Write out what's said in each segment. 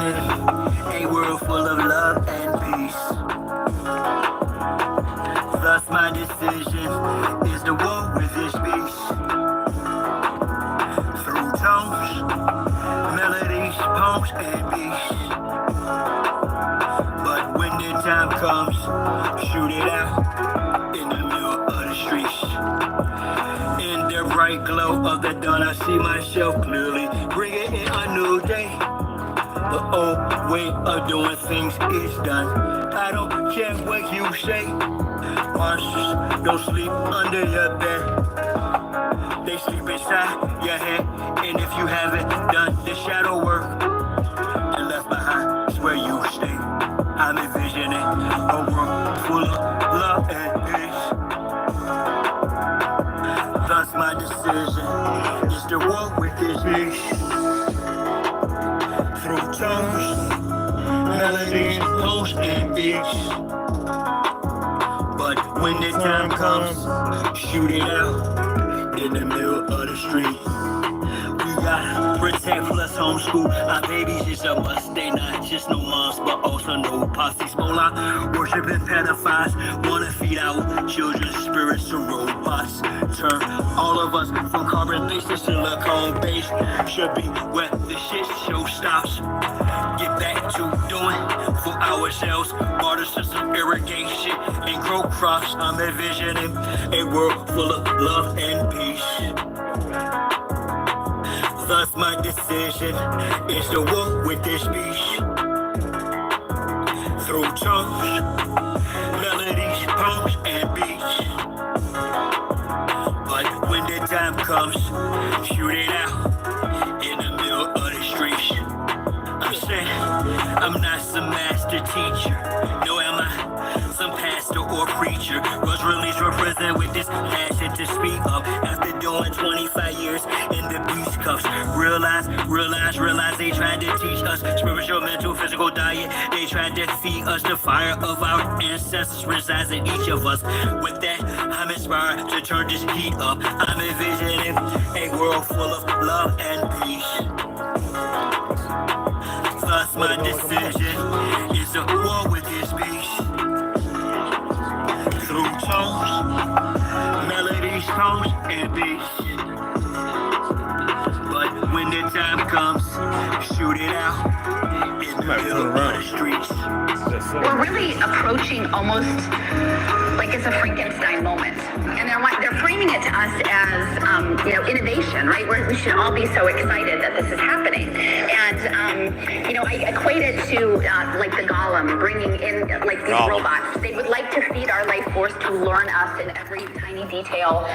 envisioning a world full of love and peace. Thus my decision is to war with this beast. Through tones, melodies, poems, and beats. But when the time comes, shoot it out in the middle of the streets. In the bright glow of the dawn, I see myself clearly, bringing in a new day. The old way of doing things is done. I don't care what you say. Monsters don't sleep under your bed. They sleep inside your head. And if you haven't done the shadow work and left behind is where you stay. I'm envisioning a world full of love and peace. Thus my decision is to walk with this beast. Through tones, melodies, poems, and beats. But when the time comes, shoot it out in the middle of the street. We got protect plus homeschool. Our babies is a must. They not just no moms, but also no posses. Mola, worshiping pedophiles. Wanna feed our children's spirits to robots. Turn all of us from carbon-based to silicone-based. Should be where the shit show stops. Get back to doing for ourselves. Water system, irrigation, and grow crops. I'm envisioning a world full of love and peace. Thus my decision is to walk with this beast. Through tones, melodies, poems, and beats. But when the time comes, shoot it out in the middle of the streets. I'm saying I'm not some master teacher. No, am I some pastor or preacher? Was released from prison with this passion to speak up. After doing 25 years in the beast cuffs. Realize they tried to teach us spiritual, mental, physical diet. They tried to feed us the fire of our ancestors resides in each of us. With that, I'm inspired to turn this heat up. I'm envisioning a world full of love and peace. Thus my decision is to war with this beast. Through tones, melodies, tones, and beats. But when the time comes, shoot it out in the middle of the streets. We're really approaching almost like it's a Frankenstein moment. And they're framing it to us as, innovation, right? We should all be so excited that this is happening. And, I equate it to like the Golem, bringing in like these robots. They would like to feed our life force to learn us in every tiny detail,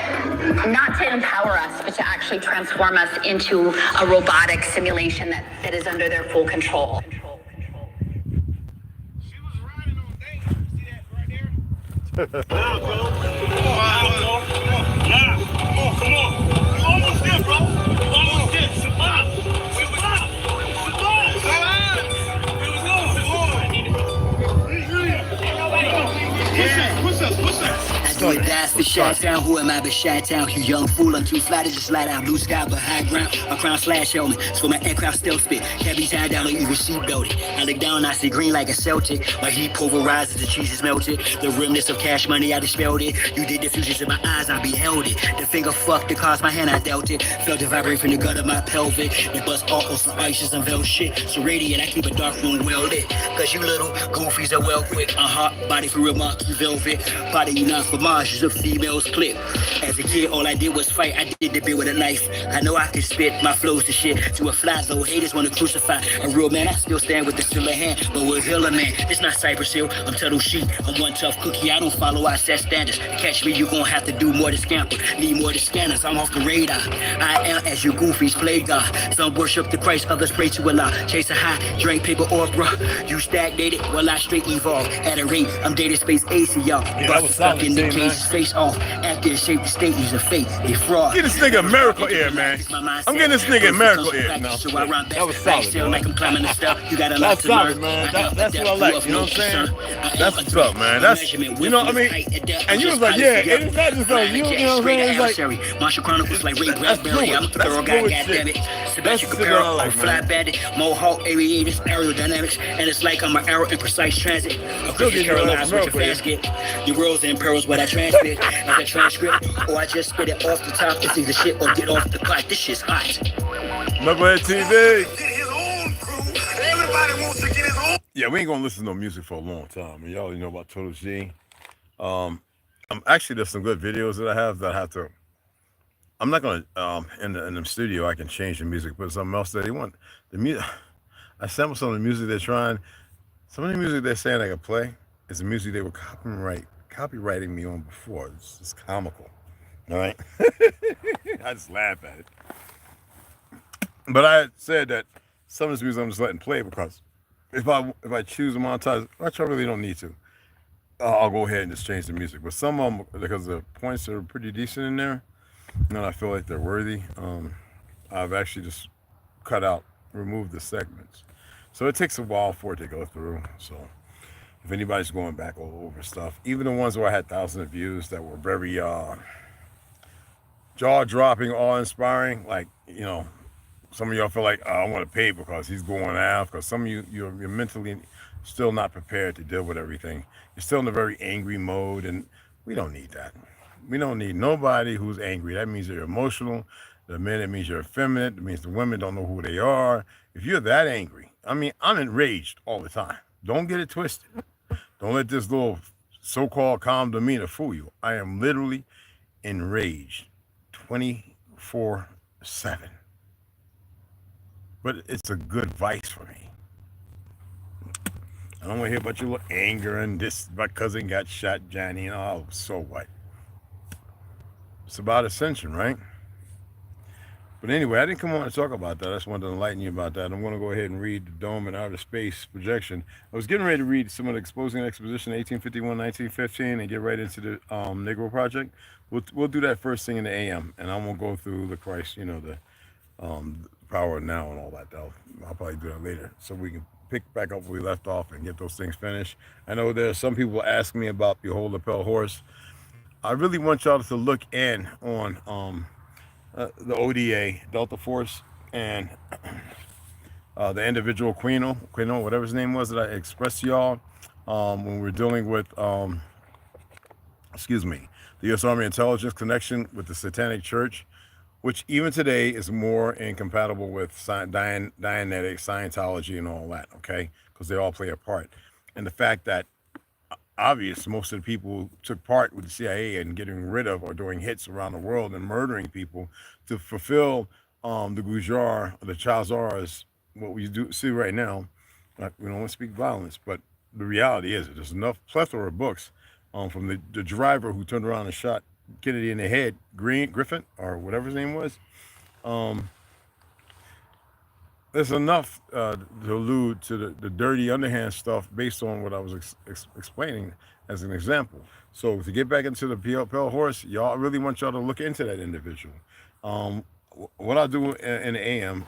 not to empower us, but to actually transform us into a robotic simulation that is under their full control. She was riding on things. You see that right there? Come on, bro. Come on. You almost there, bro. You almost there. Survive. Push us. I do it fast for Chi-Town. Who am I but Chi-Town? You young fool, I'm too fly to just slide out. Blue sky but high ground. My crown slash helmet. So my aircraft still spit. Can't be tied down or even seat belted. I look down, I see green like a Celtic. My heat pulverizes, the cheese is melted. The remnants of cash money, I dispelled it. You did the fusions in my eyes, I beheld it. The finger fucked the cause, my hand, I dealt it. Felt it vibrate from the gut of my pelvic. The bust all on some ices and veil shit. So radiant, I keep a dark room well lit. Cause you little goofies are well quick. Body for real monkey velvet. Body you not for Mars, use a female's clip. As a kid, all I did was fight. I did the bit with a knife. I know I can spit my flows to shit. To a fly zone, haters wanna crucify a real man. I still stand with the silver hand, but we're healer man. It's not Cypress Hill, I'm Tuttle Sheep. I'm one tough cookie, I don't follow our set standards. To catch me, you gon' have to do more to scamper. Need more to scanners, I'm off the radar. I am as you goofies play God. Some worship the Christ, others pray to Allah. Chase a high, drink paper or bruh. You stagnated, well I straight evolve. At a rate, I'm dated space AC, y'all. Stuck in the cage, his face off. After it shaped the state, he's a fake, a fraud. Get this nigga a miracle ear, man. I'm getting this nigga a miracle ear. No, that was solid, man. Like I'm climbing the stuff. You gotta that's solid, man. That's what I like. You know what I'm saying? That's what's up, man. That's, you know what I mean? And you was like, yeah, it's not just on you. You know what I'm saying? It's like, Marshall Chronicles like Ray Bradbury. I'm a that's thorough guy, fluid goddamn shit. it. That's Sebastian the shit I Capero, like, Fly man. Bandit, Mohawk, aviators, aerodynamics, and it's like I'm an arrow in precise transit. A Still Christian getting your Caroline's ass with your milk, fast get. Your worlds and pearls, what I transmit as a transcript, or I just spit it off the top. It's either shit or get off the pot. This shit's hot. Knucklehead TV. Get his own crew. Everybody wants to get his own. Yeah, we ain't gonna listen to no music for a long time. And y'all already know about ToLU'S G. I'm actually, there's some good videos that I have that I have to. I'm not gonna in the studio I can change the music, but something else that they want. The music I sample some of the music they're trying. Some of the music they're saying I can play is the music they were copywriting me on before. It's comical. All right. I just laugh at it. But I said that some of this music I'm just letting play because if I choose to monetize, which I really don't need to, I'll go ahead and just change the music. But some of them, because the points are pretty decent in there, and I feel like they're worthy, I've actually just removed the segments. So it takes a while for it to go through. So if anybody's going back all over stuff, even the ones where I had thousands of views that were very jaw-dropping, awe-inspiring, like, you know, some of y'all feel like, I want to pay because he's going out, because some of you're mentally still not prepared to deal with everything. You're still in a very angry mode, and we don't need that. We don't need nobody who's angry. That means you're emotional. The men, it means you're effeminate. It means the women don't know who they are. If you're that angry, I mean, I'm enraged all the time. Don't get it twisted. Don't let this little so-called calm demeanor fool you. I am literally enraged 24/7. But it's a good vice for me. I don't want to hear about your little anger and this, my cousin got shot, Johnny, and oh, so what? It's about ascension, right? But anyway, I didn't come on to talk about that. I just wanted to enlighten you about that. I'm going to go ahead and read the Dome and Outer Space projection. I was getting ready to read some of the Exposing Exposition 1851-1915 and get right into the Negro Project. We'll do that first thing in the AM, and I won't go through the Christ, you know, the Power of Now and all that. I'll probably do that later, so we can pick back up where we left off and get those things finished. I know there's some people ask me about Behold the Pale Horse. I really want y'all to look in on the ODA, Delta Force, and the individual Quino, whatever his name was that I expressed to y'all when we were dealing with, the U.S. Army intelligence connection with the Satanic Church, which even today is more incompatible with Dianetics, Scientology, and all that, okay? Because they all play a part. And the fact that, obvious, most of the people who took part with the CIA and getting rid of or doing hits around the world and murdering people to fulfill the Gujar, the Chazars, what we do see right now. We don't want to speak violence, but the reality is there's enough plethora of books from the driver who turned around and shot Kennedy in the head, Griffin, or whatever his name was. There's enough to allude to the dirty underhand stuff based on what I was explaining as an example. So to get back into the Pale Horse, y'all, I really want y'all to look into that individual. What I'll do in the AM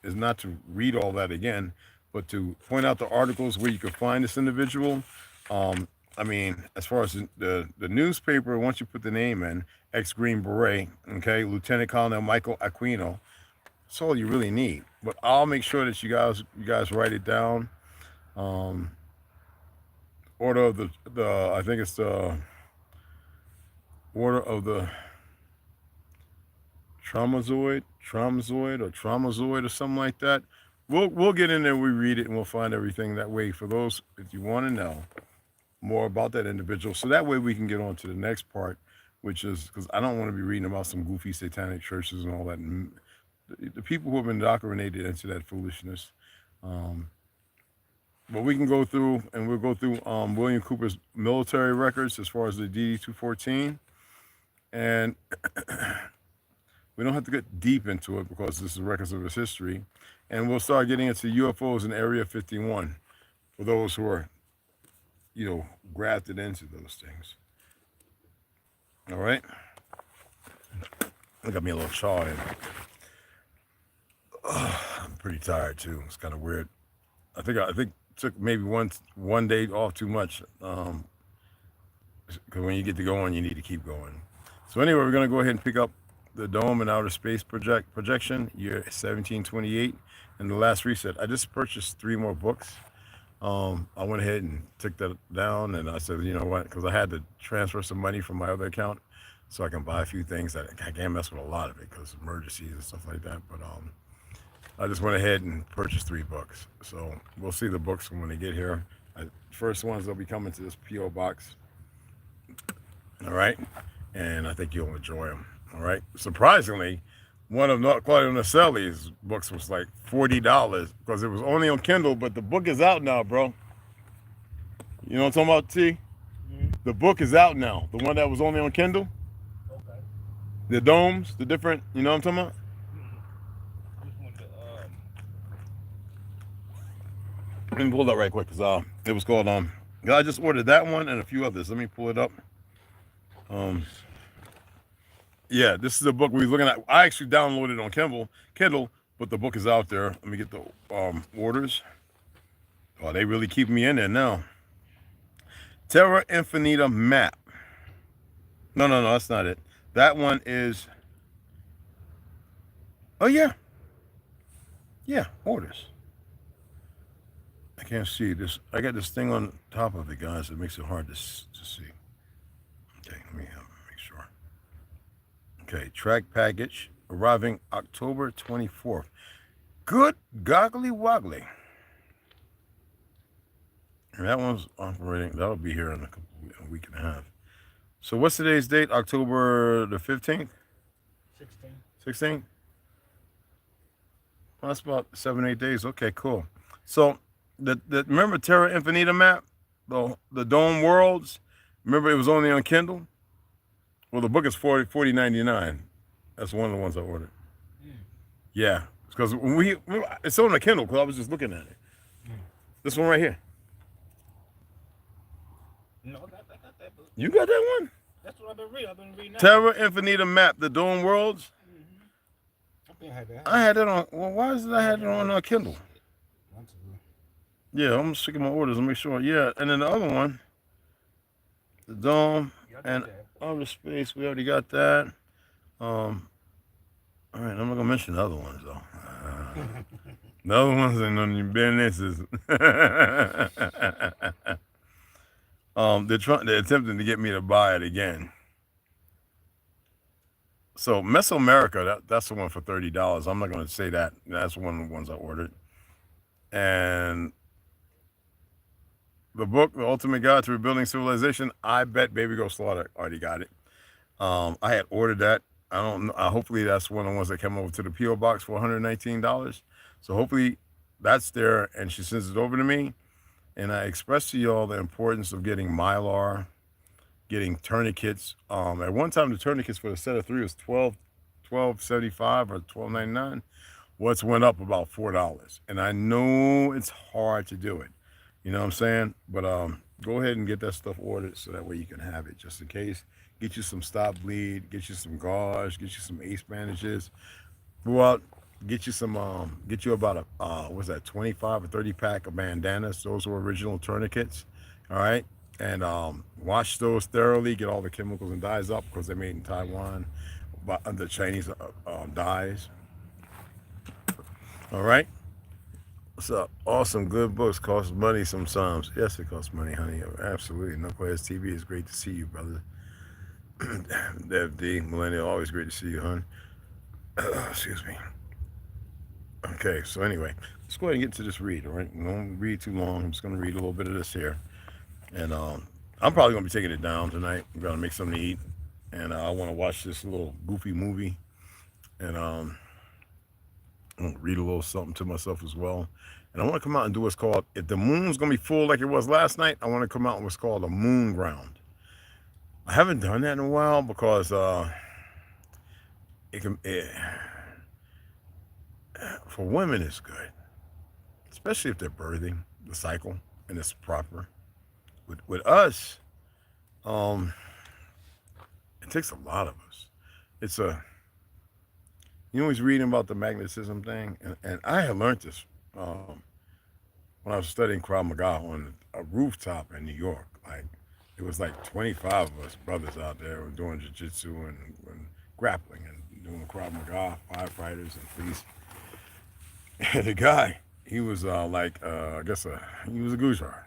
is not to read all that again, but to point out the articles where you can find this individual. I mean, as far as the newspaper, once you put the name in, ex-Green Beret, okay, Lieutenant Colonel Michael Aquino, that's all you really need. But I'll make sure that you guys write it down. Order of the I think it's the Order of the Traumazoid or something like that. We'll get in there, we read it, and we'll find everything that way for those if you want to know more about that individual. So that way we can get on to the next part, which is, because I don't want to be reading about some goofy satanic churches and all that. And the people who have been indoctrinated into that foolishness. But we can go through, and we'll go through William Cooper's military records as far as the DD-214. And we don't have to get deep into it because this is records of his history. And we'll start getting into UFOs in Area 51 for those who are, grafted into those things. All right. I got me a little chaw in. I'm pretty tired too. It's kind of weird. I think took maybe one day off too much. Because when you get to going, you need to keep going. So anyway, we're gonna go ahead and pick up the Dome and Outer Space projection, year 1728, and the last reset. I just purchased 3 more books. I went ahead and took that down, and I said, you know what, because I had to transfer some money from my other account so I can buy a few things. That I can't mess with a lot of it because emergencies and stuff like that. But I just went ahead and purchased 3 books. So we'll see the books when they get here. First ones that'll be coming to this P.O. box. All right, and I think you'll enjoy them. All right. Surprisingly, one of Claudio Naselli's books was like $40 because it was only on Kindle, but the book is out now, bro. You know what I'm talking about, T? Mm-hmm. The book is out now. The one that was only on Kindle. Okay. The domes, the different, you know what I'm talking about? Let me pull that right quick because it was called I just ordered that one and a few others. Let me pull it up. Yeah, this is a book we're looking at. I actually downloaded it on Kindle, but the book is out there. Let me get the orders. Oh, they really keep me in there now. Terra Infinita Map. No, that's not it. That one is. Oh yeah. Yeah, orders. I can't see this. I got this thing on top of it, guys. It makes it hard to see. Okay, let me make sure. Okay, track package arriving October 24th. Good goggly woggly. And that one's operating. That'll be here in a week and a half. So what's today's date? October the 15th? 16th? Well, that's about 7-8 days. Okay, cool. So remember Terra Infinita Map? The Dome Worlds? Remember it was only on Kindle? Well, the book is $40.99. That's one of the ones I ordered. Yeah, because it's on the Kindle because I was just looking at it. This one right here. No, I got that book. You got that one? That's what I've been reading. I've been reading that. Terra Infinita Map, the Dome Worlds. I had that on. Well, why is it I had it on Kindle? Yeah, I'm just checking my orders and make sure. Yeah, and then the other one, the Dome and Outer Space. We already got that. All right, I'm not gonna mention the other ones though. The other ones ain't none of your business. They're attempting to get me to buy it again. So Mesoamerica, that's the one for $30. I'm not gonna say that. That's one of the ones I ordered. And the book, The Ultimate Guide to Rebuilding Civilization, I bet Baby Go Slaughter already got it. I had ordered that. I don't know. Hopefully that's one of the ones that came over to the P.O. box for $119. So hopefully that's there and she sends it over to me. And I express to y'all the importance of getting Mylar, getting tourniquets. At one time, the tourniquets for the set of 3 was $12.75 or $12.99. What's went up about $4. And I know it's hard to do it. You know what I'm saying? But go ahead and get that stuff ordered so that way you can have it just in case. Get you some stop bleed, get you some gauze, get you some ace bandages. Go out, get you some, get you about a, what's that, 25 or 30 pack of bandanas. Those were original tourniquets, all right? And wash those thoroughly, get all the chemicals and dyes up because they're made in Taiwan, under Chinese dyes. All right? What's up? Awesome, good books cost money sometimes. Yes, it costs money, honey. Absolutely. Knuckleheads TV is great to see you, brother. Dev D, Millennial, always great to see you, hon. Excuse me. Okay, so anyway, let's go ahead and get to this read, all right? Don't read too long. I'm just going to read a little bit of this here. And I'm probably going to be taking it down tonight. I'm going to make something to eat. And I want to watch this little goofy movie. And I'm going to read a little something to myself as well. And I want to come out and do what's called, if the moon's going to be full like it was last night, I want to come out with what's called a moon ground. I haven't done that in a while because for women it's good, especially if they're birthing the cycle and it's proper. With us, It takes a lot of us. It's you know, he's reading about the magnetism thing, and I had learned this when I was studying Krav Maga on a rooftop in New York. Like, it was like 25 of us brothers out there were doing jiu-jitsu and grappling and doing Krav Maga, firefighters and police. And the guy, he was I guess he was a Gujar,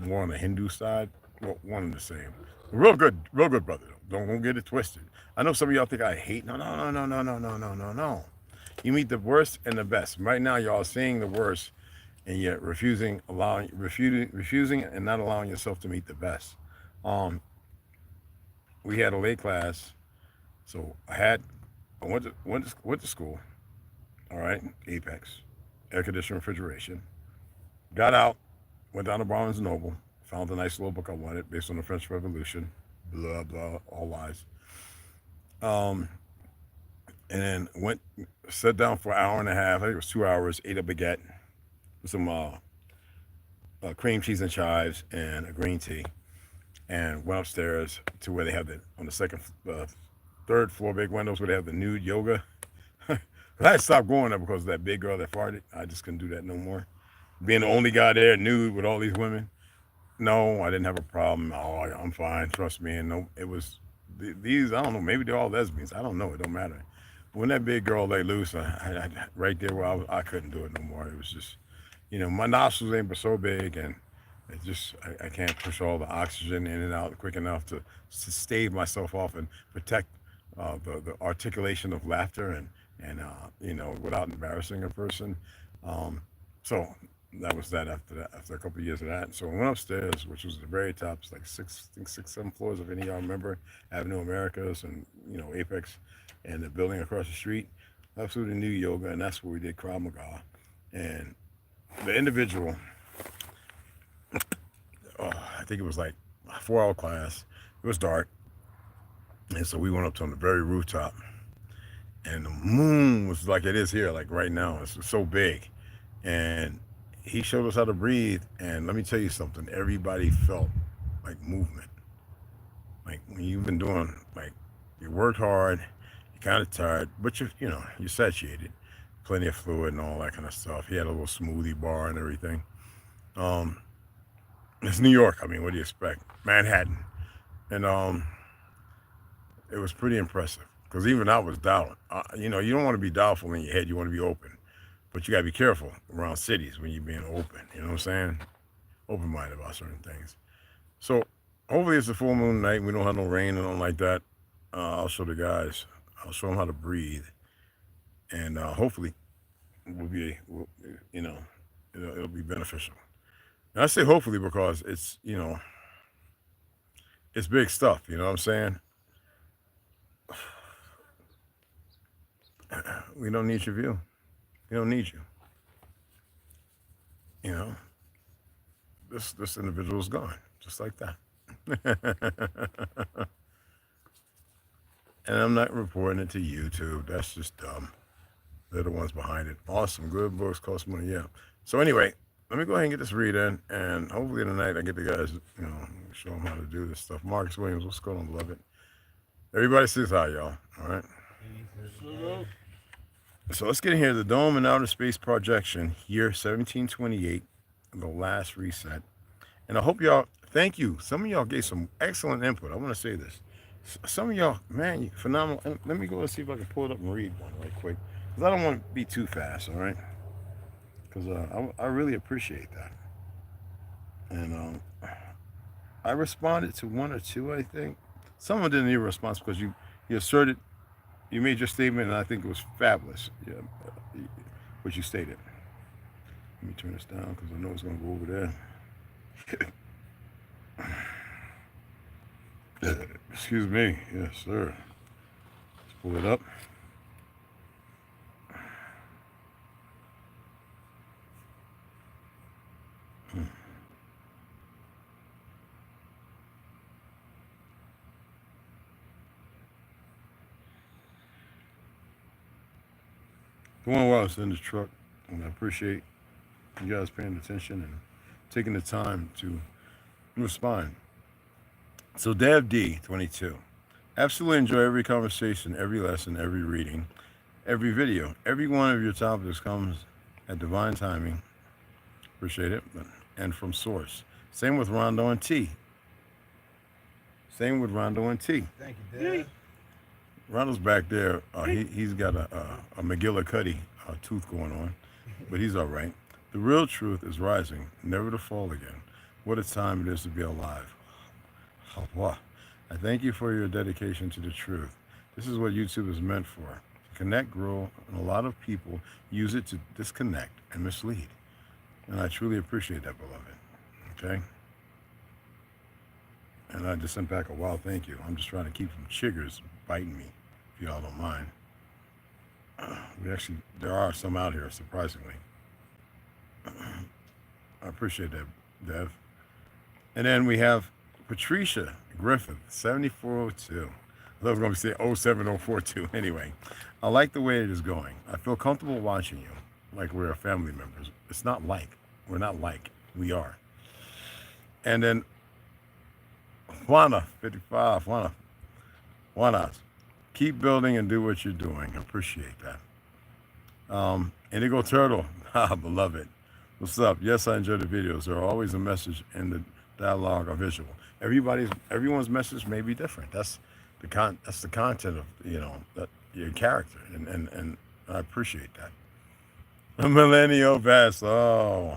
more on the Hindu side, well, one and the same. Real good brother. Though. Don't get it twisted. I know some of y'all think I hate. No, no, no, no, no, no, no, no, no, no. You meet the worst and the best. Right now, y'all are seeing the worst, and yet refusing and not allowing yourself to meet the best. Um, we had a late class, so I went to school. All right, Apex, air conditioning, refrigeration. Got out, went down to Barnes and Noble, found a nice little book I wanted based on the French Revolution. Blah blah, all lies. Um, and then sat down for an hour and a half. I think it was 2 hours. Ate a baguette with some cream cheese and chives and a green tea, and went upstairs to where they have on the third floor big windows where they have the nude yoga. I had stopped going there because of that big girl that farted. I just couldn't do that no more. Being the only guy there nude with all these women. No, I didn't have a problem. Oh, I'm fine. Trust me. And no, it was these. I don't know. Maybe they're all lesbians. I don't know. It don't matter. But when that big girl lay loose, right there where I couldn't do it no more. It was just, my nostrils ain't but so big, and it just I can't push all the oxygen in and out quick enough to stave myself off and protect the articulation of laughter and without embarrassing a person. So that was that after a couple of years of that. So I went upstairs, which was the very top. It's like six, 7 floors of any of y'all remember Avenue Americas and Apex, and the building across the street. That's where the new yoga, and that's where we did Krav Maga. And the individual, I think it was like a 4-hour class. It was dark, and so we went up to the very rooftop, and the moon was like it is here, like right now. It's so big, and he showed us how to breathe, and let me tell you something. Everybody felt like movement. Like when you've been doing, like, you worked hard, you're kind of tired, but you're satiated, plenty of fluid and all that kind of stuff. He had a little smoothie bar and everything. It's New York. I mean, what do you expect? Manhattan, and it was pretty impressive because even I was doubting. You don't want to be doubtful in your head. You want to be open. But you got to be careful around cities when you're being open. You know what I'm saying? Open-minded about certain things. So hopefully it's a full moon night. We don't have no rain or nothing like that. I'll show the guys. I'll show them how to breathe. And hopefully it'll be beneficial. And I say hopefully because it's, it's big stuff. You know what I'm saying? We don't need your view. We don't need you. This individual's gone, just like that. And I'm not reporting it to YouTube. That's just dumb. They're the ones behind it. Awesome, good books cost money, yeah. So anyway, let me go ahead and get this read in, and hopefully tonight I get the guys, show them how to do this stuff. Marcus Williams, what's going on, beloved? Everybody says hi, y'all. All right. So let's get in here. The Dome and Outer Space Projection, year 1728, the last reset. And I hope y'all, thank you. Some of y'all gave some excellent input. I want to say this. Some of y'all, man, phenomenal. And let me go and see if I can pull it up and read one right quick. Because I don't want to be too fast, all right? Because I really appreciate that. And I responded to one or two, I think. Someone didn't need a response because you asserted, you made your statement, and I think it was fabulous, what you stated. Let me turn this down because I know it's going to go over there. Excuse me. Yes, sir. Let's pull it up. Going well, it's in the truck, and I appreciate you guys paying attention and taking the time to respond. So Dev D, 22. Absolutely enjoy every conversation, every lesson, every reading, every video. Every one of your topics comes at divine timing. Appreciate it. And from source. Same with Rondo and T. Same with Rondo and T. Thank you, Dad. Rondo's back there. He's got a McGillicuddy tooth going on, but he's all right. The real truth is rising, never to fall again. What a time it is to be alive. Allah. I thank you for your dedication to the truth. This is what YouTube is meant for. To connect, grow, and a lot of people use it to disconnect and mislead. And I truly appreciate that, beloved. Okay? And I just sent back a wild thank you. I'm just trying to keep from chiggers biting me, if y'all don't mind. There are some out here, surprisingly. I appreciate that, Dev. And then we have Patricia Griffith, 7402. I was going to say 07042. Anyway, I like the way it is going. I feel comfortable watching you, like we're family members. It's not like. We're not like. We are. And then Juana, 55. Juana, keep building and do what you're doing. I appreciate that. Indigo Turtle, beloved. What's up? Yes, I enjoy the videos. There are always a message in the dialogue or visual. Everyone's message may be different. That's the content of your character, and I appreciate that. Millennial Bass. Oh,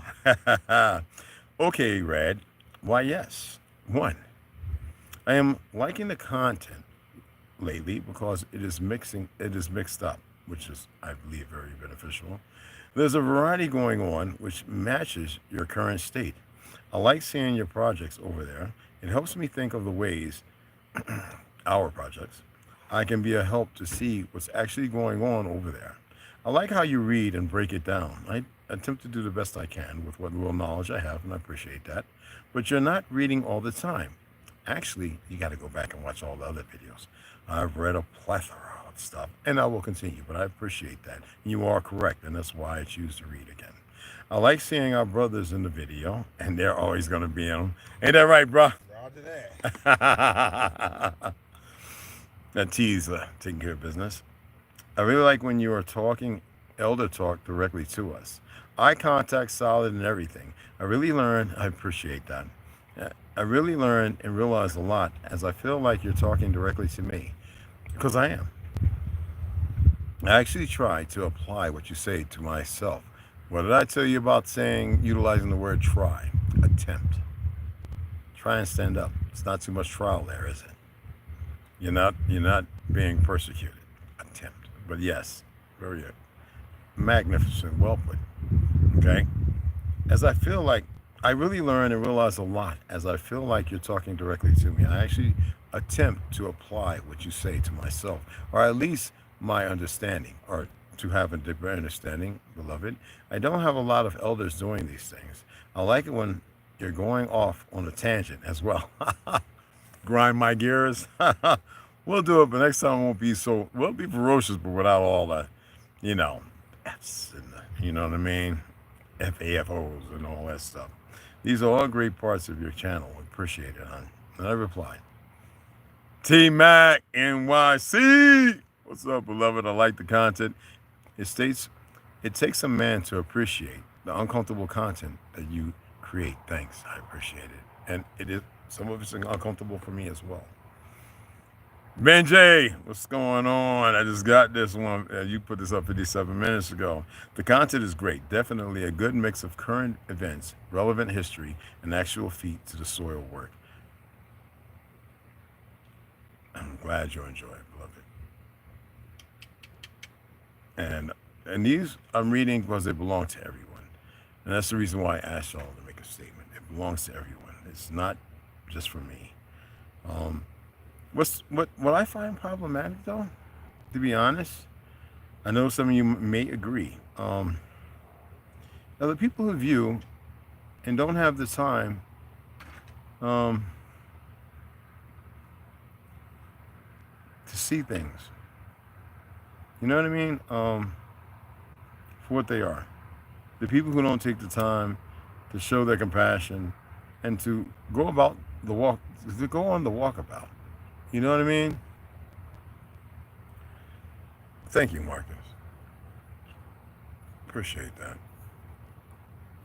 okay, Red. Why, yes. One, I am liking the content lately because it is mixed up, which is, I believe, very beneficial. There's a variety going on which matches your current state. I like seeing your projects over there. It helps me think of the ways, our projects, I can be a help to see what's actually going on over there. I like how you read and break it down. I attempt to do the best I can with what little knowledge I have, and I appreciate that. But you're not reading all the time. Actually, you got to go back and watch all the other videos. I've read a plethora of stuff, and I will continue, but I appreciate that. You are correct, and that's why I choose to read again. I like seeing our brothers in the video, and they're always going to be in them. Ain't that right, bro? Roger that. That T's taking care of business. I really like when you are talking elder talk directly to us. Eye contact solid and everything. I appreciate that. I really learn and realize a lot as I feel like you're talking directly to me. Because I am. I actually try to apply what you say to myself. What did I tell you about utilizing the word try? Attempt. Try and stand up. It's not too much trial there, is it? You're not being persecuted. Attempt. But yes, very magnificent. Well put. Okay? As I feel like I really learn and realize a lot as I feel like you're talking directly to me. I actually attempt to apply what you say to myself, or at least my understanding, or to have a deeper understanding, beloved. I don't have a lot of elders doing these things. I like it when you're going off on a tangent as well. Grind my gears. We'll do it, but next time we'll be ferocious, but without all the, F's and you know what I mean? FAFOs and all that stuff. These are all great parts of your channel. Appreciate it, hon. And I replied, T-Mac NYC. What's up, beloved? I like the content. It states, it takes a man to appreciate the uncomfortable content that you create. Thanks. I appreciate it. And some of it's uncomfortable for me as well. Benjay, what's going on? I just got this one. You put this up 57 minutes ago. The content is great. Definitely a good mix of current events, relevant history, and actual feet to the soil work. I'm glad you enjoy it, beloved. And these I'm reading because they belong to everyone. And that's the reason why I asked y'all to make a statement. It belongs to everyone. It's not just for me. What I find problematic, though, to be honest, I know some of you may agree. Now, the people who view and don't have the time to see things, you know what I mean, for what they are. The people who don't take the time to show their compassion and to go about the walk, to go on the walkabout. You know what I mean? Thank you, Marcus. Appreciate that.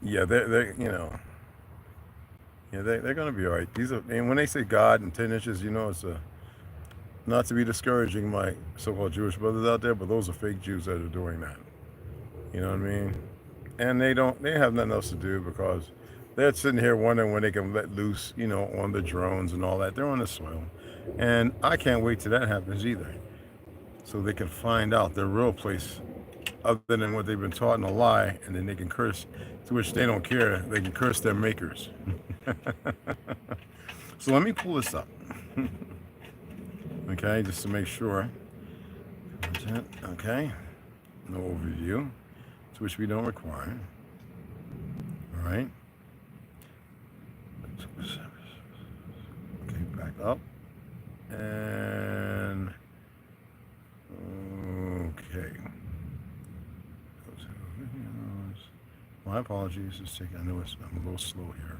Yeah, they're you know, yeah, they're gonna be all right. These are, and when they say God and 10 inches, you know, it's a not to be discouraging my so-called Jewish brothers out there, but those are fake Jews that are doing that. You know what I mean? And they have nothing else to do because they're sitting here wondering when they can let loose, you know, on the drones and all that. They're on the soil. And I can't wait till that happens either. So they can find out their real place other than what they've been taught in a lie, and then they can curse, to which they don't care. They can curse their makers. So let me pull this up. Okay, just to make sure. Content, okay. No overview, to which we don't require. All right. Okay, back up. And okay. My apologies. I know I'm a little slow here.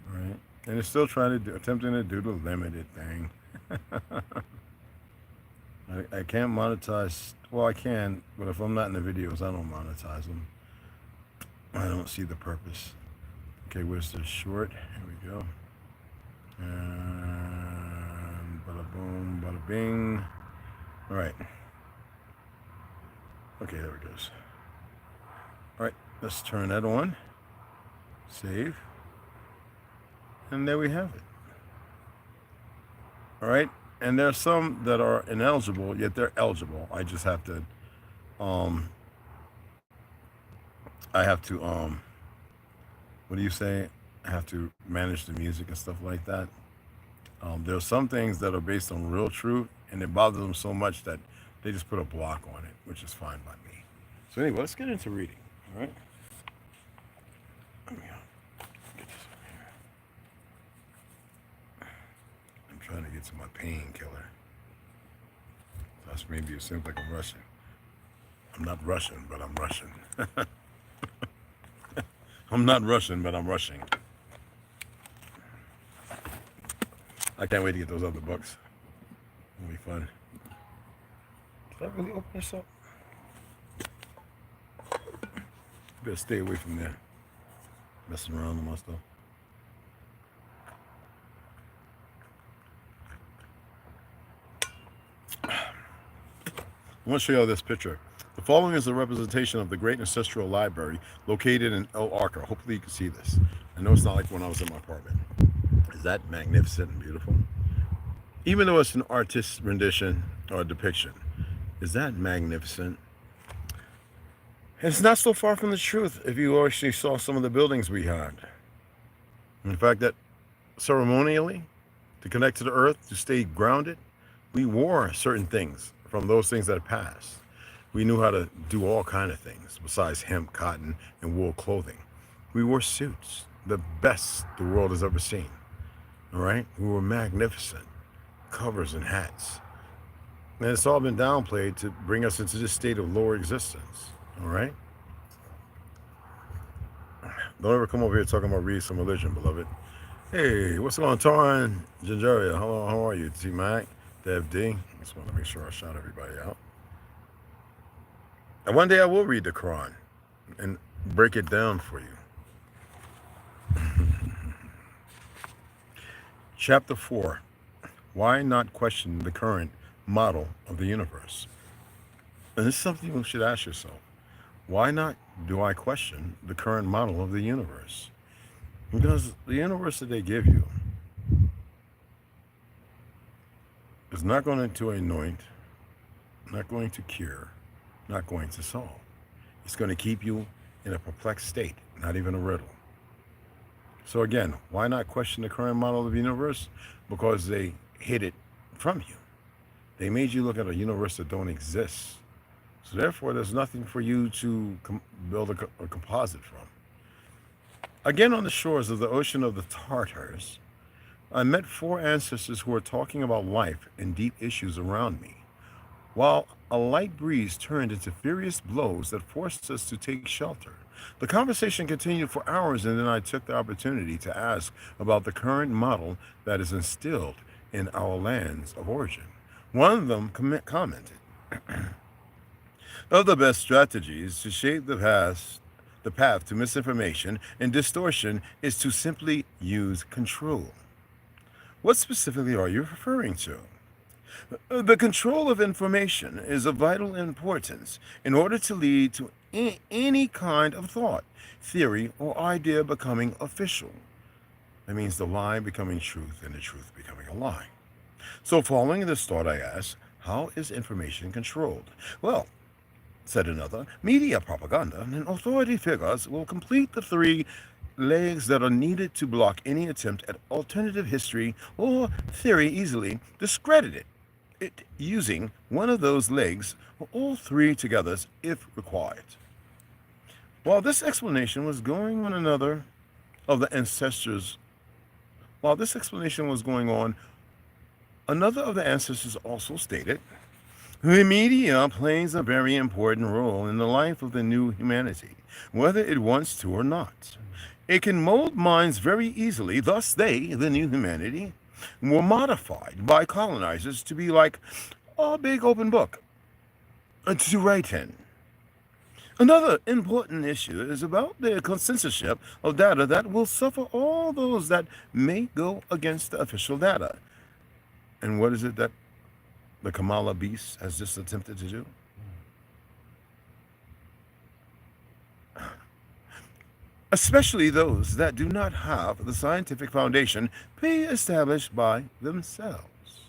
All right. And it's still attempting to do the limited thing. I can't monetize. Well, I can, but if I'm not in the videos, I don't monetize them. I don't see the purpose. Okay, where's the short? Here we go. And bada boom, bada bing. All right. Okay, there it goes. All right, let's turn that on. Save. And there we have it. All right. And there are some that are ineligible, yet they're eligible. I just have to, what do you say? I have to manage the music and stuff like that. There are some things that are based on real truth, and it bothers them so much that they just put a block on it, which is fine by me. So anyway, let's get into reading, all right? Let me get this over here. I'm trying to get to my painkiller. That's maybe it seems like I'm rushing. I'm not Russian, but I'm Russian. I'm not Russian, but I'm rushing. I can't wait to get those other books. It'll be fun. Did I really open this up? Better stay away from there. Messing around with my stuff. I want to show you all this picture. The following is a representation of the Great Ancestral Library located in El Arca. Hopefully you can see this. I know it's not like when I was in my apartment. Is that magnificent and beautiful? Even though it's an artist's rendition or depiction, is that magnificent? It's not so far from the truth if you actually saw some of the buildings we had. In fact, that ceremonially, to connect to the earth, to stay grounded, we wore certain things from those things that passed. We knew how to do all kinds of things besides hemp, cotton, and wool clothing. We wore suits, the best the world has ever seen. All right? We were magnificent. Covers and hats. And it's all been downplayed to bring us into this state of lower existence. All right? Don't ever come over here talking about read some religion, beloved. Hey, what's going on, Torrin? Gingeria, how are you? T-Mac, Dev D. Just want to make sure I shout everybody out. And one day I will read the Quran and break it down for you. Chapter 4. Why not question the current model of the universe? And this is something you should ask yourself. Why not do I question the current model of the universe? Because the universe that they give you is not going to anoint, not going to cure, not going to solve. It's going to keep you in a perplexed state, not even a riddle. So again, why not question the current model of the universe? Because they hid it from you. They made you look at a universe that don't exist. So therefore, there's nothing for you to build a composite from. Again, on the shores of the ocean of the Tartars, I met 4 ancestors who were talking about life and deep issues around me, while a light breeze turned into furious blows that forced us to take shelter. The conversation continued for hours, and then I took the opportunity to ask about the current model that is instilled in our lands of origin. One of them commented, of the best strategies to shape the path to misinformation and distortion is to simply use control. What specifically are you referring to? The control of information is of vital importance in order to lead to any kind of thought, theory, or idea becoming official. That means the lie becoming truth and the truth becoming a lie. So following this thought, I ask, how is information controlled? Well, said another, media propaganda and authority figures will complete the three legs that are needed to block any attempt at alternative history or theory easily discredited it using one of those legs or all three together if required. While this explanation was going on, another of the ancestors also stated, the media plays a very important role in the life of the new humanity, whether it wants to or not. It can mold minds very easily, thus they, the new humanity, were modified by colonizers to be like a big open book to write in. Another important issue is about the censorship of data that will suffer all those that may go against the official data. And what is it that the Kamala beast has just attempted to do? Especially those that do not have the scientific foundation pre-established by themselves.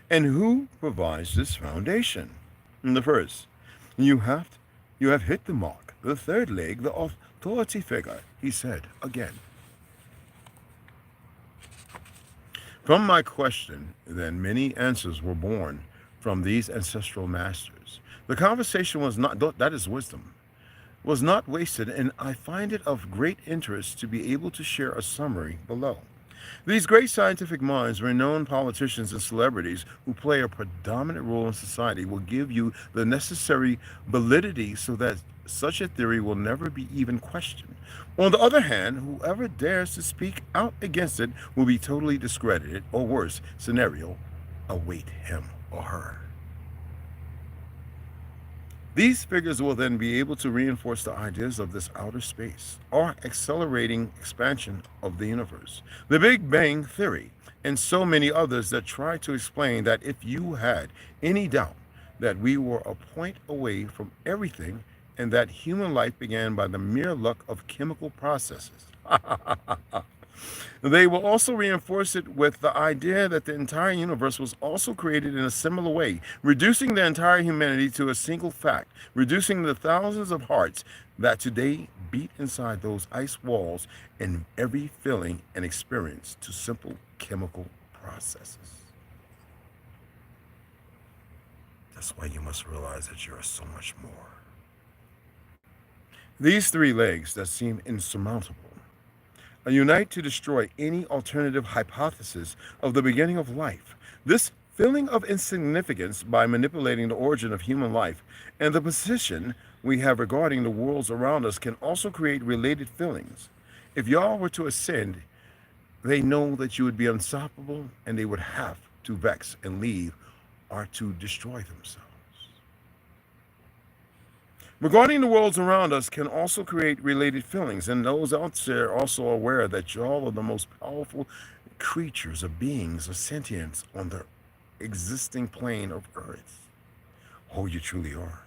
And who provides this foundation? The first, you have hit the mark. The third leg, the authority figure, he said again. From my question, then, many answers were born from these ancestral masters. The conversation was not, that is wisdom, was not wasted, and I find it of great interest to be able to share a summary below. These great scientific minds, renowned politicians, and celebrities who play a predominant role in society will give you the necessary validity so that such a theory will never be even questioned. On the other hand, whoever dares to speak out against it will be totally discredited, or worse scenario, await him or her. These figures will then be able to reinforce the ideas of this outer space, or accelerating expansion of the universe, the Big Bang Theory, and so many others that try to explain that if you had any doubt that we were a point away from everything and that human life began by the mere luck of chemical processes. They will also reinforce it with the idea that the entire universe was also created in a similar way, reducing the entire humanity to a single fact, reducing the thousands of hearts that today beat inside those ice walls and every feeling and experience to simple chemical processes. That's why you must realize that you are so much more. These three legs that seem insurmountable unite to destroy any alternative hypothesis of the beginning of life. This feeling of insignificance by manipulating the origin of human life and the position we have regarding the worlds around us can also create related feelings. If y'all were to ascend, they know that you would be unstoppable and they would have to vex and leave or to destroy themselves. Regarding the worlds around us can also create related feelings, and those out there also aware that y'all are the most powerful creatures or beings or sentience on the existing plane of Earth. Oh, you truly are.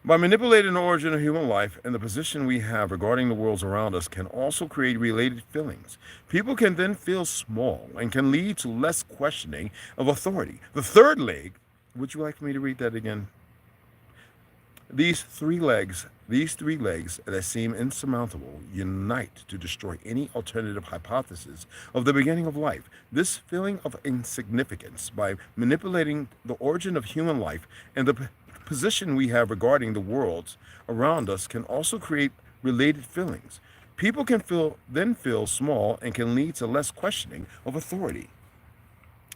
By manipulating the origin of human life and the position we have regarding the worlds around us can also create related feelings. People can then feel small and can lead to less questioning of authority. The third leg, would you like for me to read that again? These three legs that seem insurmountable unite to destroy any alternative hypothesis of the beginning of life. This feeling of insignificance by manipulating the origin of human life and the position we have regarding the worlds around us can also create related feelings. People can feel small and can lead to less questioning of authority,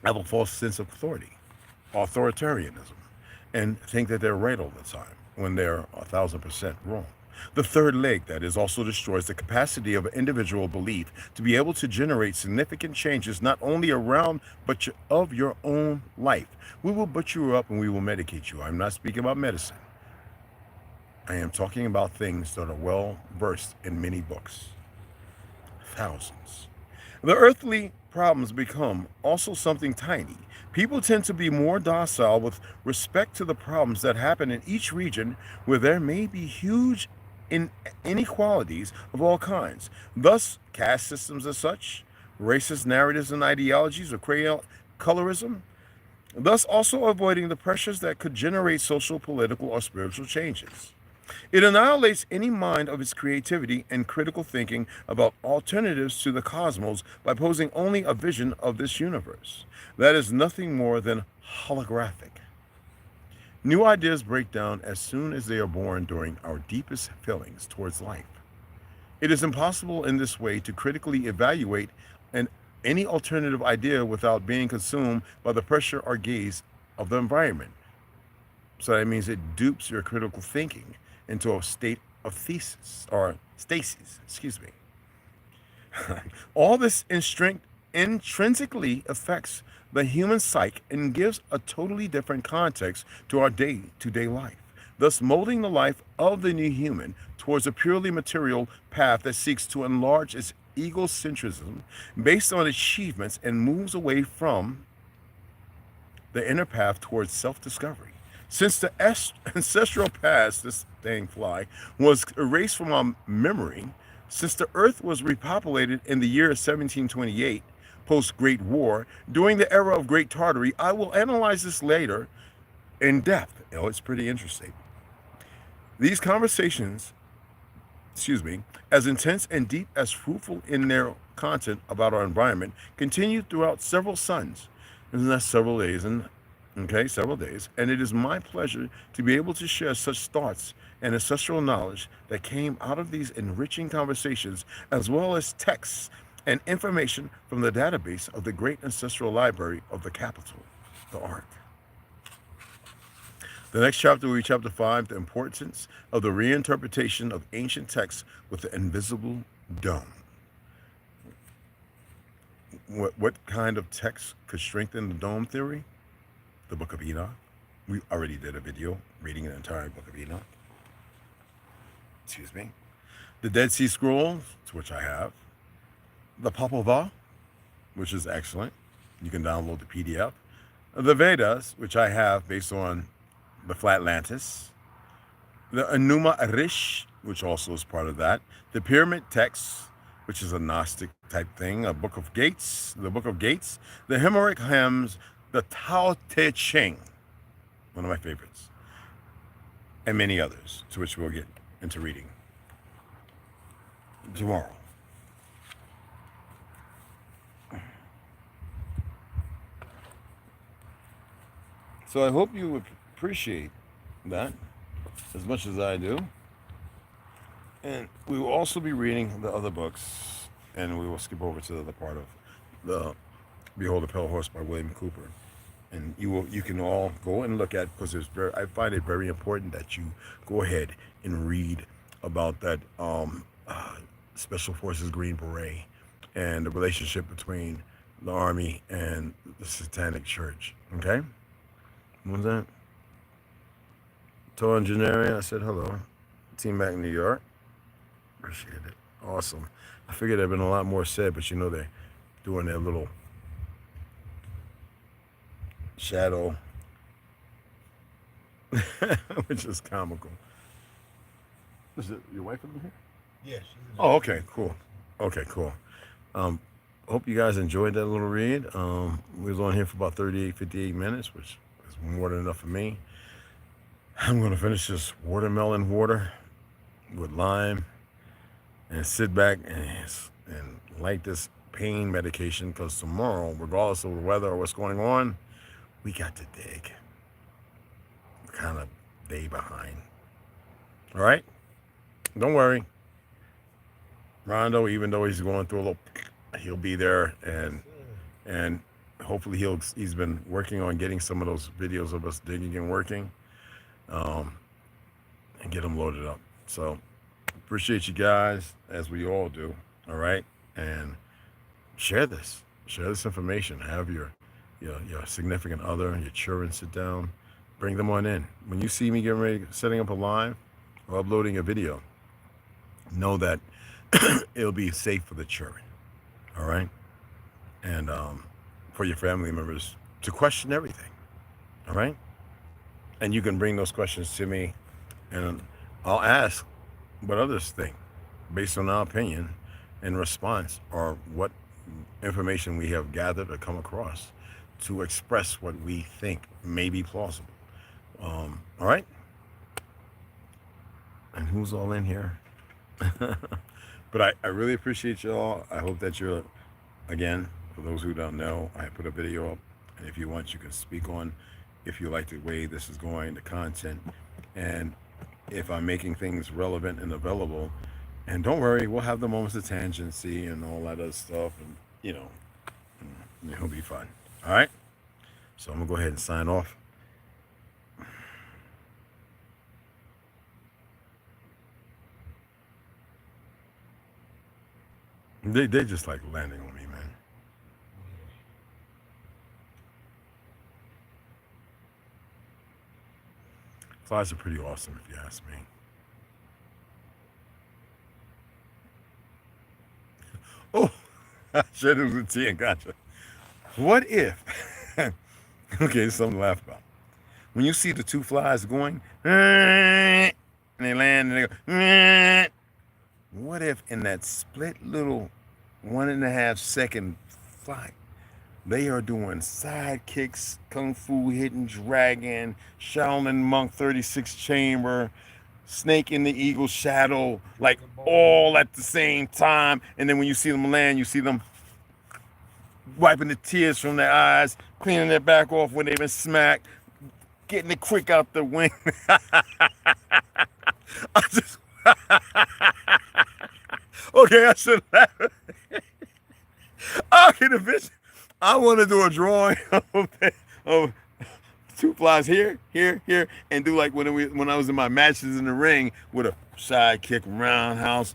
have a false sense of authority, authoritarianism, and think that they're right all the time when they're 1,000% wrong. The third leg, that is, also destroys the capacity of an individual belief to be able to generate significant changes not only around but of your own life. We will butcher you up and we will medicate you. I'm not speaking about medicine. I am talking about things that are well versed in many books. Thousands. The earthly problems become also something tiny. People tend to be more docile with respect to the problems that happen in each region where there may be huge inequalities of all kinds. Thus, caste systems as such, racist narratives and ideologies of colorism, thus also avoiding the pressures that could generate social, political, or spiritual changes. It annihilates any mind of its creativity and critical thinking about alternatives to the cosmos by posing only a vision of this universe that is nothing more than holographic. New ideas break down as soon as they are born during our deepest feelings towards life. It is impossible in this way to critically evaluate any alternative idea without being consumed by the pressure or gaze of the environment. So that means it dupes your critical thinking into a state of stasis. All this intrinsically affects the human psyche and gives a totally different context to our day-to-day life, thus molding the life of the new human towards a purely material path that seeks to enlarge its egocentrism based on achievements and moves away from the inner path towards self-discovery. Since the ancestral past, this dang fly, was erased from our memory, since the earth was repopulated in the year 1728, post-Great War, during the era of Great Tartary, I will analyze this later in depth. It's pretty interesting. These conversations, as intense and deep as fruitful in their content about our environment, continued throughout several suns, and that's several days, and it is my pleasure to be able to share such thoughts and ancestral knowledge that came out of these enriching conversations, as well as texts and information from the database of the Great Ancestral Library of the Capital, the Ark. The next chapter will be chapter 5, the importance of the reinterpretation of ancient texts with the invisible dome. What kind of text could strengthen the dome theory? The Book of Enoch. We already did a video reading the entire Book of Enoch. The Dead Sea Scrolls, which I have. The Papava, which is excellent. You can download the PDF. The Vedas, which I have based on the Flatlantis. The Enuma Elish, which also is part of that. The Pyramid Texts, which is a Gnostic type thing. The Book of Gates. The Himeric Hymns. The Tao Te Ching, one of my favorites, and many others, to which we'll get into reading tomorrow. So I hope you appreciate that as much as I do. And we will also be reading the other books, and we will skip over to the other part of the Behold the Pale Horse by William Cooper. And you can all go and look at, because I find it very important that you go ahead and read about that Special Forces Green Beret and the relationship between the Army and the Satanic Church. Okay? What was that? Toa Engineering, I said hello. Team back in New York. Appreciate it. Awesome. I figured there'd been a lot more said, but they're doing their little shadow, which is comical. Is it your wife over here? Yes. Oh, okay, cool. Hope you guys enjoyed that little read. We was on here for about 58 minutes, which is more than enough for me. I'm going to finish this watermelon water with lime and sit back and light this pain medication, because tomorrow, regardless of the weather or what's going on, we got to dig. We're kind of day behind. All right? Don't worry. Rando, even though he's going through a little, he'll be there, and hopefully he's been working on getting some of those videos of us digging and working, and get them loaded up. So Appreciate you guys, as we all do. All right. And share this. Share this information. Have your significant other, your children sit down. Bring them on in. When you see me getting ready, setting up a live or uploading a video, know that it'll be safe for the children. All right. And for your family members to question everything. All right. And you can bring those questions to me, and I'll ask what others think based on our opinion in response, or what information we have gathered or come across to express what we think may be plausible. All right. And who's all in here? But I really appreciate y'all. I hope that you're, again, for those who don't know, I put a video up, and if you want, you can speak on if you like the way this is going, the content, and if I'm making things relevant and available. And don't worry, we'll have the moments of tangency and all that other stuff, and it'll be fun. All right. So I'm gonna go ahead and sign off. They just like landing on me, man. Flies are pretty awesome, if you ask me. Oh, shit, it was a tea and gotcha. What if? Okay, something to laugh about. When you see the two flies going, and they land and they go, what if in that split little 1.5 second flight, they are doing side kicks, kung fu, hidden dragon, Shaolin monk, 36 chamber, snake in the eagle shadow, like all at the same time. And then when you see them land, you see them wiping the tears from their eyes, cleaning their back off when they've been smacked, getting it quick out the wing. I just okay, I should laugh. Okay, the vision. I want to do a drawing of two flies here, and do like when I was in my matches in the ring with a side kick, roundhouse,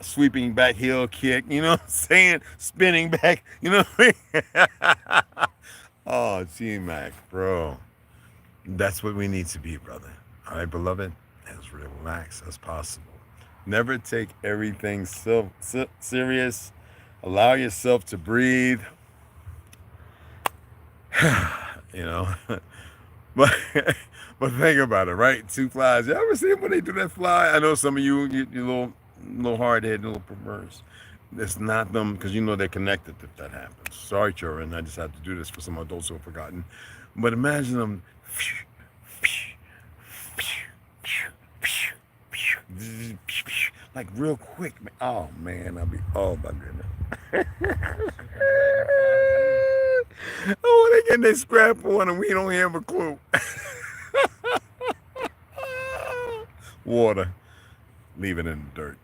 sweeping back heel kick, you know what I'm saying? Spinning back, you know what I mean? Oh, T-Mac, bro. That's what we need to be, brother. All right, beloved? As relaxed as possible. Never take everything so serious. Allow yourself to breathe. You know, but think about it, right? Two flies. You ever see them when they do that fly? I know some of you little hard-headed, little perverse. It's not them, because you know they're connected if that happens. Sorry, children. I just have to do this for some adults who have forgotten. But imagine them like real quick. Oh man, oh my goodness. Oh, they getting their scrap on and we don't have a clue. Water. Leave it in the dirt.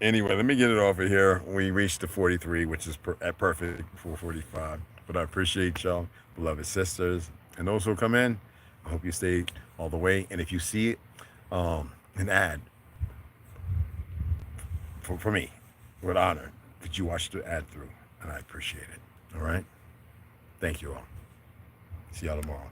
Anyway, let me get it off of here. We reached the 43, which is perfect for 45. But I appreciate y'all, beloved sisters. And those who come in, I hope you stay all the way. And if you see it, an ad for me, with honor, that you watch the ad through. And I appreciate it. All right? Thank you all. See y'all tomorrow.